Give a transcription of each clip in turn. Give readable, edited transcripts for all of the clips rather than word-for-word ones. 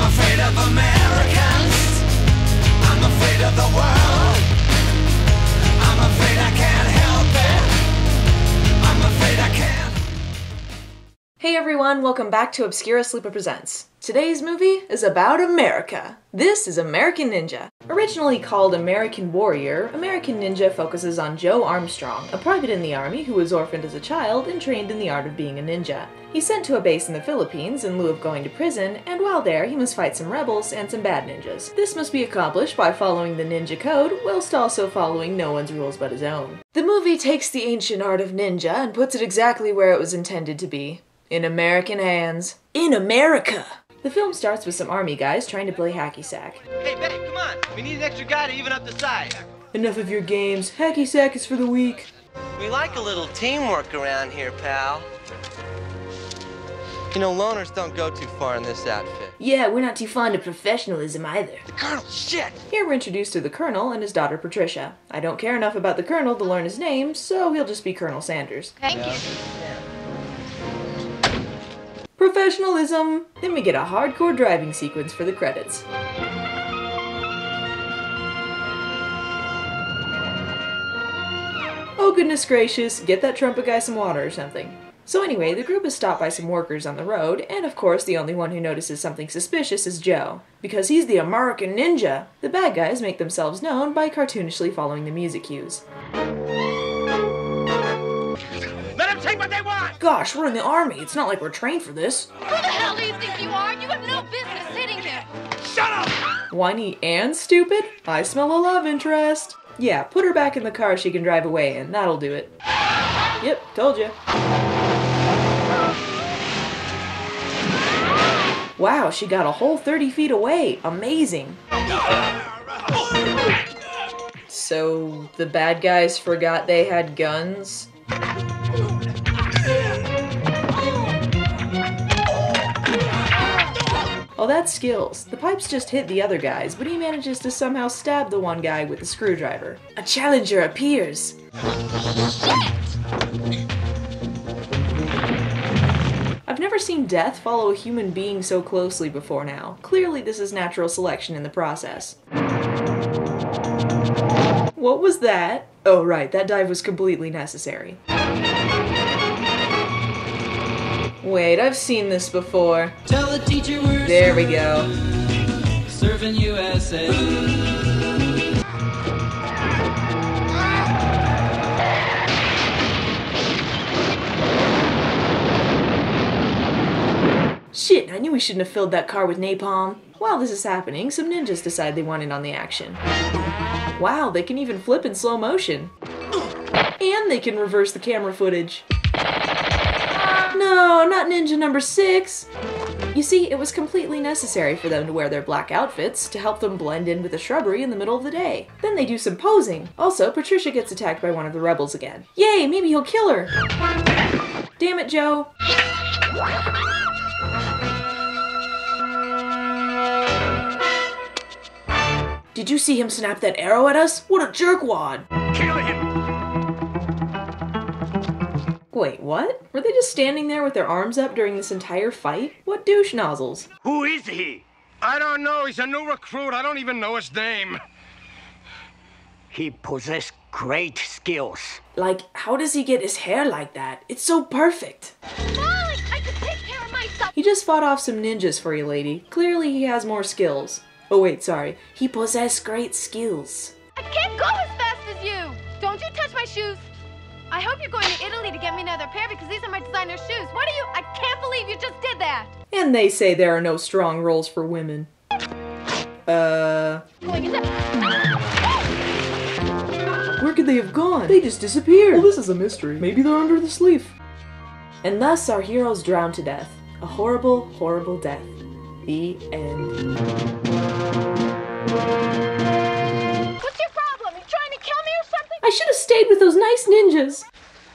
afraid of Americans. I'm afraid of the world. I'm afraid I can't help it. I'm afraid I can't. Hey everyone, welcome back to Obscurus Lupa Presents. Today's movie is about America. This is American Ninja. Originally called American Warrior, American Ninja focuses on Joe Armstrong, a private in the army who was orphaned as a child and trained in the art of being a ninja. He's sent to a base in the Philippines in lieu of going to prison, and while there he must fight some rebels and some bad ninjas. This must be accomplished by following the ninja code, whilst also following no one's rules but his own. The movie takes the ancient art of ninja and puts it exactly where it was intended to be. In American hands. In America! The film starts with some army guys trying to play hacky sack. Hey, Beck, come on. We need an extra guy to even up the side. Enough of your games. Hacky sack is for the weak. We like a little teamwork around here, pal. You know, loners don't go too far in this outfit. Yeah, we're not too fond of professionalism either. The Colonel, shit! Here we're introduced to the Colonel and his daughter Patricia. I don't care enough about the Colonel to learn his name, so he'll just be Colonel Sanders. Thank you. Professionalism! Then we get a hardcore driving sequence for the credits. Oh goodness gracious, get that trumpet guy some water or something. So anyway, the group is stopped by some workers on the road, and of course the only one who notices something suspicious is Joe. Because he's the American Ninja! The bad guys make themselves known by cartoonishly following the music cues. Let them take what they want! Gosh, we're in the army, it's not like we're trained for this. Who the hell do you think you are? You have no business sitting here. Shut up! Whiny and stupid? I smell a love interest. Yeah, put her back in the car she can drive away in, that'll do it. Yep, told ya. Wow, she got a whole 30 feet away. Amazing. So, the bad guys forgot they had guns? Oh, that's skills. The pipes just hit the other guys, but he manages to somehow stab the one guy with a screwdriver. A challenger appears! I've never seen death follow a human being so closely before now. Clearly this is natural selection in the process. What was that? Oh right, that dive was completely necessary. Wait, I've seen this before. Tell the teacher we're There we go. serving USA. Shit, I knew we shouldn't have filled that car with napalm. While this is happening, some ninjas decide they want in on the action. Wow, they can even flip in slow motion. And they can reverse the camera footage. No, not ninja number 6! You see, it was completely necessary for them to wear their black outfits to help them blend in with the shrubbery in the middle of the day. Then they do some posing. Also, Patricia gets attacked by one of the rebels again. Yay, maybe he'll kill her! Damn it, Joe! Did you see him snap that arrow at us? What a jerkwad! Kill him! Wait, what? Were they just standing there with their arms up during this entire fight? What douche nozzles? Who is he? I don't know. He's a new recruit. I don't even know his name. He possessed great skills. Like, how does he get his hair like that? It's so perfect! Molly, I can take care of myself. He just fought off some ninjas for you, lady. Clearly he has more skills. Oh wait, sorry. He possessed great skills. I can't go as fast as you. Don't you touch my shoes. I hope you're going to Italy to get me another pair because these are my designer shoes. What are you? I can't believe you just did that. And they say there are no strong roles for women. Going into... Where could they have gone? They just disappeared. Well, this is a mystery. Maybe they're under the sleeve. And thus our heroes drown to death. A horrible, horrible death. The end. What's your problem? You trying to kill me or something? I should have stayed with those nice ninjas.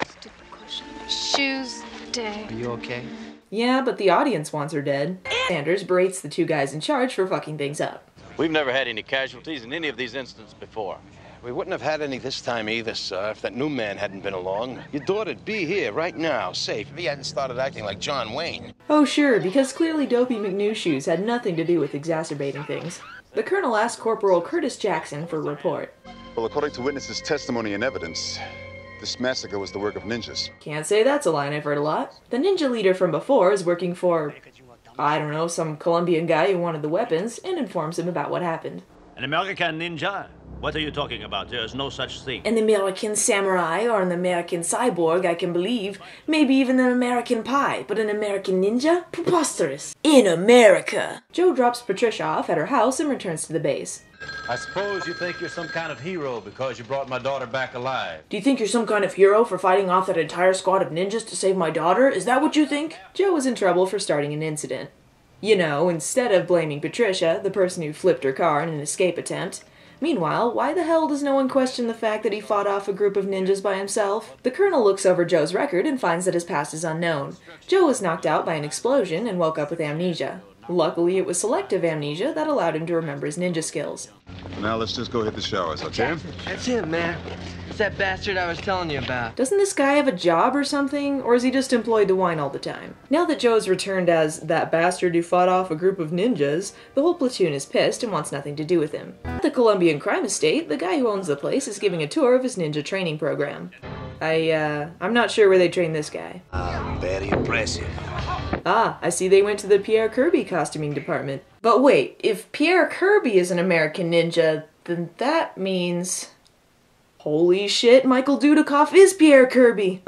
Stupid question. Shoes day. Are you okay? Yeah, but the audience wants her dead. Sanders berates the two guys in charge for fucking things up. We've never had any casualties in any of these incidents before. We wouldn't have had any this time either, sir, if that new man hadn't been along. Your daughter'd be here right now, safe, if he hadn't started acting like John Wayne. Oh sure, because clearly Dopey McNewshoes had nothing to do with exacerbating things. The colonel asked Corporal Curtis Jackson for a report. Well, according to witnesses' testimony and evidence, this massacre was the work of ninjas. Can't say that's a line I've heard a lot. The ninja leader from before is working for, I don't know, some Colombian guy who wanted the weapons and informs him about what happened. An American ninja? What are you talking about? There's no such thing. An American samurai or an American cyborg, I can believe. Maybe even an American pie. But an American ninja? Preposterous. In America! Joe drops Patricia off at her house and returns to the base. I suppose you think you're some kind of hero because you brought my daughter back alive. Do you think you're some kind of hero for fighting off that entire squad of ninjas to save my daughter? Is that what you think? Joe was in trouble for starting an incident. You know, instead of blaming Patricia, the person who flipped her car in an escape attempt. Meanwhile, why the hell does no one question the fact that he fought off a group of ninjas by himself? The colonel looks over Joe's record and finds that his past is unknown. Joe was knocked out by an explosion and woke up with amnesia. Luckily, it was selective amnesia that allowed him to remember his ninja skills. Now let's just go hit the showers, okay? That's him, man. It's that bastard I was telling you about. Doesn't this guy have a job or something, or is he just employed to whine all the time? Now that Joe's returned as that bastard who fought off a group of ninjas, the whole platoon is pissed and wants nothing to do with him. At the Colombian crime estate, the guy who owns the place is giving a tour of his ninja training program. I'm not sure where they train this guy. Very impressive. Ah, I see they went to the Pierre Kirby costuming department. But wait, if Pierre Kirby is an American ninja, then that means... Holy shit, Michael Dudikoff is Pierre Kirby!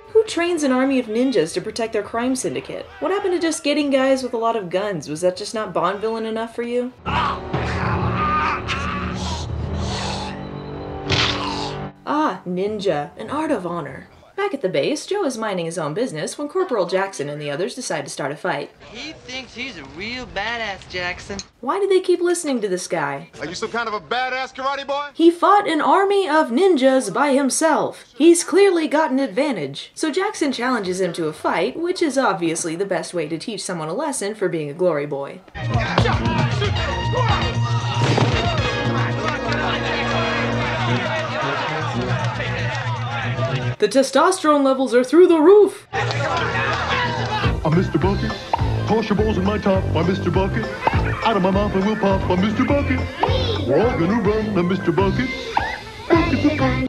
Who trains an army of ninjas to protect their crime syndicate? What happened to just getting guys with a lot of guns? Was that just not Bond villain enough for you? Ah, ninja, an art of honor. Back at the base, Joe is minding his own business when Corporal Jackson and the others decide to start a fight. He thinks he's a real badass, Jackson. Why do they keep listening to this guy? Are you some kind of a badass karate boy? He fought an army of ninjas by himself. He's clearly got an advantage. So Jackson challenges him to a fight, which is obviously the best way to teach someone a lesson for being a glory boy. The testosterone levels are through the roof! I'm Mr. Bucket. Toss your balls in my top, I'm Mr. Bucket. Out of my mouth I will pop, I'm Mr. Bucket. We're all gonna run, I'm Mr. Bucket. Bucket the fun.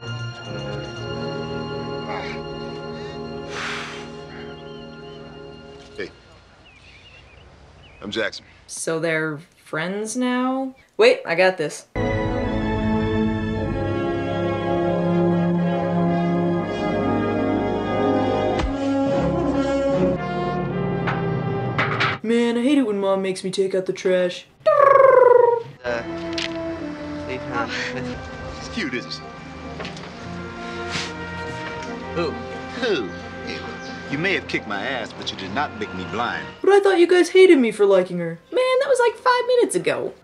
Hey. I'm Jackson. So they're friends now? Wait, I got this. Man, I hate it when Mom makes me take out the trash. She's cute, isn't she? Who? Who? Hey, look, you may have kicked my ass, but you did not make me blind. But I thought you guys hated me for liking her. Man, that was like 5 minutes ago.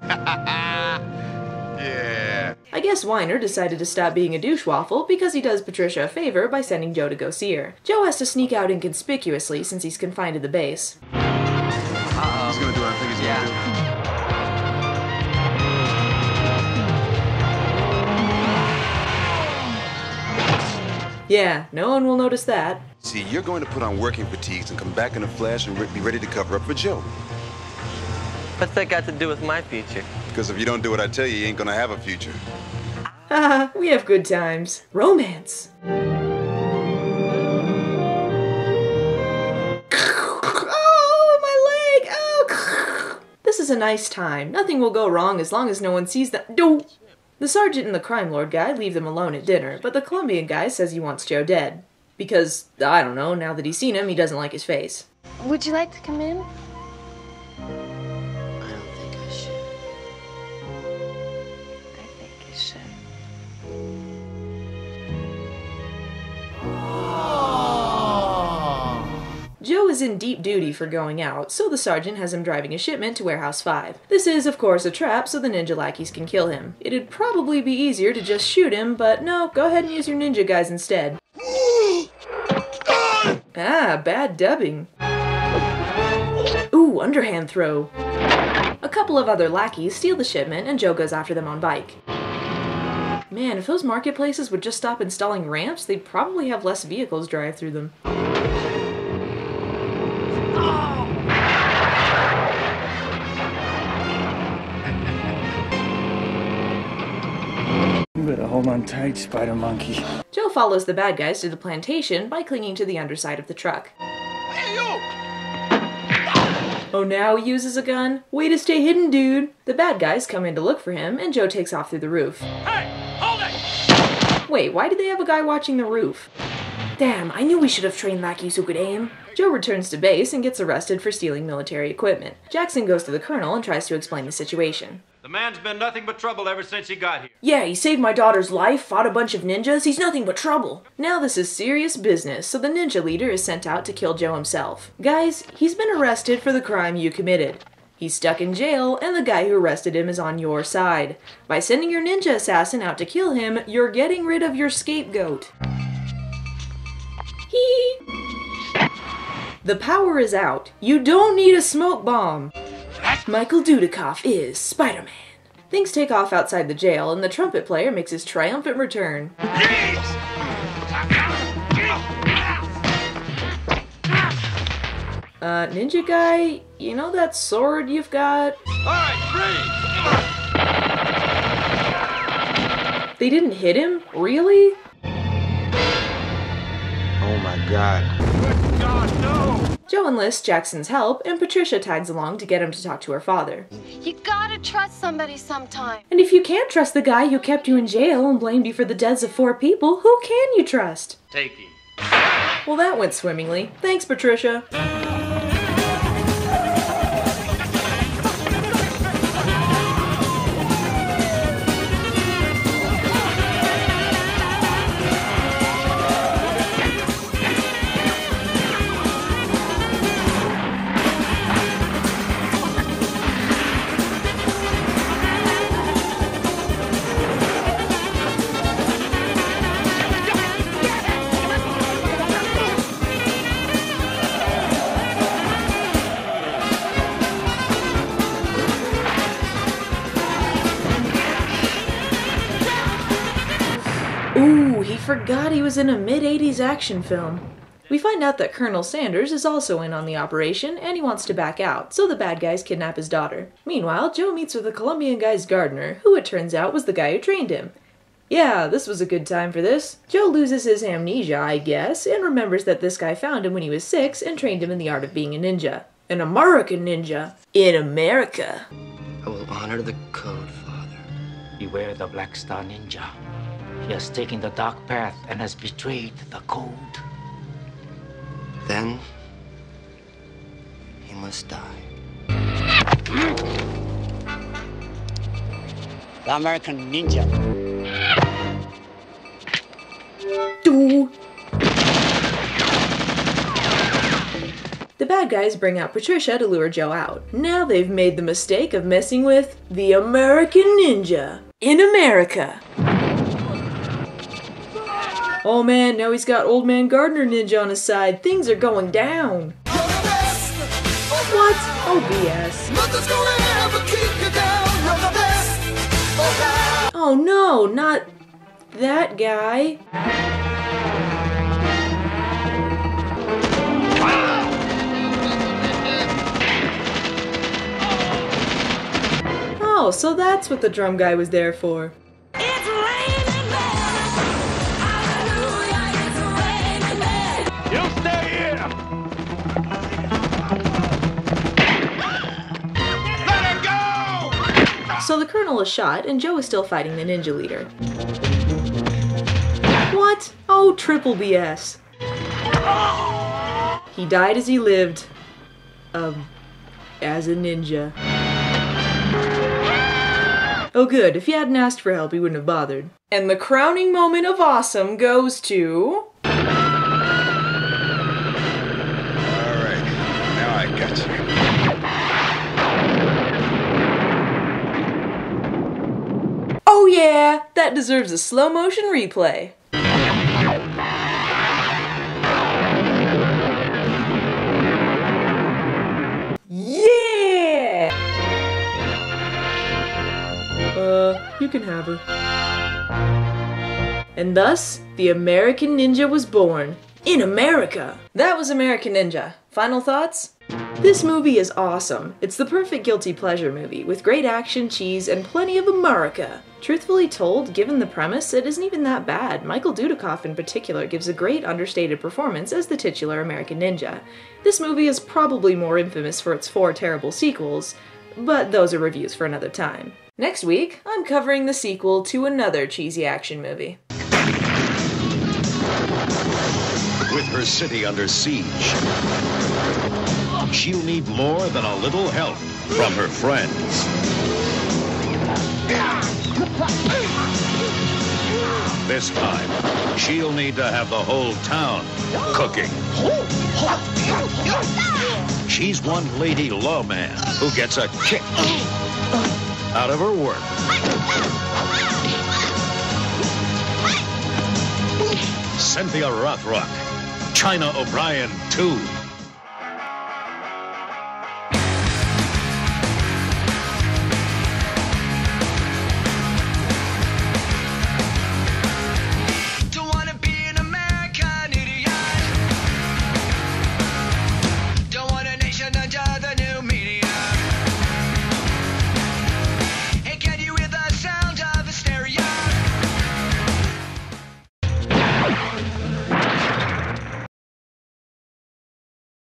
Yeah. I guess Weiner decided to stop being a douche-waffle because he does Patricia a favor by sending Joe to go see her. Joe has to sneak out inconspicuously since he's confined to the base. He's gonna do what I think he's gonna do. Yeah, no one will notice that. See, you're going to put on working fatigues and come back in a flash and be ready to cover up for Joe. What's that got to do with my future? Because if you don't do what I tell you, you ain't gonna have a future. Haha, we have good times. Romance. Oh, my leg! Oh! This is a nice time. Nothing will go wrong as long as no one sees that. No! The sergeant and the crime lord guy leave them alone at dinner, but the Colombian guy says he wants Joe dead. Because, I don't know, now that he's seen him, he doesn't like his face. Would you like to come in? I don't think I should. I think you should. Joe is in deep duty for going out, so the sergeant has him driving a shipment to Warehouse 5. This is, of course, a trap so the ninja lackeys can kill him. It'd probably be easier to just shoot him, but no, go ahead and use your ninja guys instead. Ah, bad dubbing. Ooh, underhand throw. couple of other lackeys steal the shipment and Joe goes after them on bike. Man, if those marketplaces would just stop installing ramps, they'd probably have less vehicles drive through them. You better hold on tight, Spider Monkey. Joe follows the bad guys to the plantation by clinging to the underside of the truck. Hey, you! Oh, now he uses a gun? Way to stay hidden, dude! The bad guys come in to look for him, and Joe takes off through the roof. Hey, hold it! Wait, why did they have a guy watching the roof? Damn, I knew we should have trained lackeys who could aim. Joe returns to base and gets arrested for stealing military equipment. Jackson goes to the colonel and tries to explain the situation. The man's been nothing but trouble ever since he got here. Yeah, he saved my daughter's life, fought a bunch of ninjas, he's nothing but trouble. Now this is serious business, so the ninja leader is sent out to kill Joe himself. Guys, he's been arrested for the crime you committed. He's stuck in jail, and the guy who arrested him is on your side. By sending your ninja assassin out to kill him, you're getting rid of your scapegoat. Hee! The power is out. You don't need a smoke bomb. Michael Dudikoff is Spider-Man. Things take off outside the jail, and the trumpet player makes his triumphant return. Ninja guy, you know that sword you've got? Alright, freeze! They didn't hit him? Really? Oh my God. Good God, no! Joe enlists Jackson's help, and Patricia tags along to get him to talk to her father. You gotta trust somebody sometime. And if you can't trust the guy who kept you in jail and blamed you for the deaths of 4 people, who can you trust? Take him. Well, that went swimmingly. Thanks, Patricia. Ooh, he forgot he was in a mid-80s action film. We find out that Colonel Sanders is also in on the operation, and he wants to back out, so the bad guys kidnap his daughter. Meanwhile, Joe meets with the Colombian guy's gardener, who it turns out was the guy who trained him. Yeah, this was a good time for this. Joe loses his amnesia, I guess, and remembers that this guy found him when he was 6 and trained him in the art of being a ninja. An American ninja. In America. I will honor the code, Father. Beware the Black Star Ninja. He has taken the dark path and has betrayed the code. Then, he must die. The American Ninja. Do. The bad guys bring out Patricia to lure Joe out. Now they've made the mistake of messing with the American Ninja. In America. Oh man, now he's got Old Man Gardner Ninja on his side. Things are going down. What? Oh, BS. Oh no, not that guy. Oh, so that's what the drum guy was there for. You stay here! Let her go! So the colonel is shot, and Joe is still fighting the ninja leader. What? Oh, triple BS. He died as he lived. As a ninja. Oh good, if he hadn't asked for help, he wouldn't have bothered. And the crowning moment of awesome goes to... All right, now I got you. Oh yeah, that deserves a slow motion replay. Yeah! You can have her. And thus, the American Ninja was born. In America! That was American Ninja. Final thoughts? This movie is awesome. It's the perfect guilty pleasure movie, with great action, cheese, and plenty of America. Truthfully told, given the premise, it isn't even that bad. Michael Dudikoff in particular gives a great understated performance as the titular American Ninja. This movie is probably more infamous for its 4 terrible sequels, but those are reviews for another time. Next week, I'm covering the sequel to another cheesy action movie. With her city under siege, she'll need more than a little help from her friends. This time, she'll need to have the whole town cooking. She's one lady lawman who gets a kick out of her work. Cynthia Rothrock, China O'Brien 2.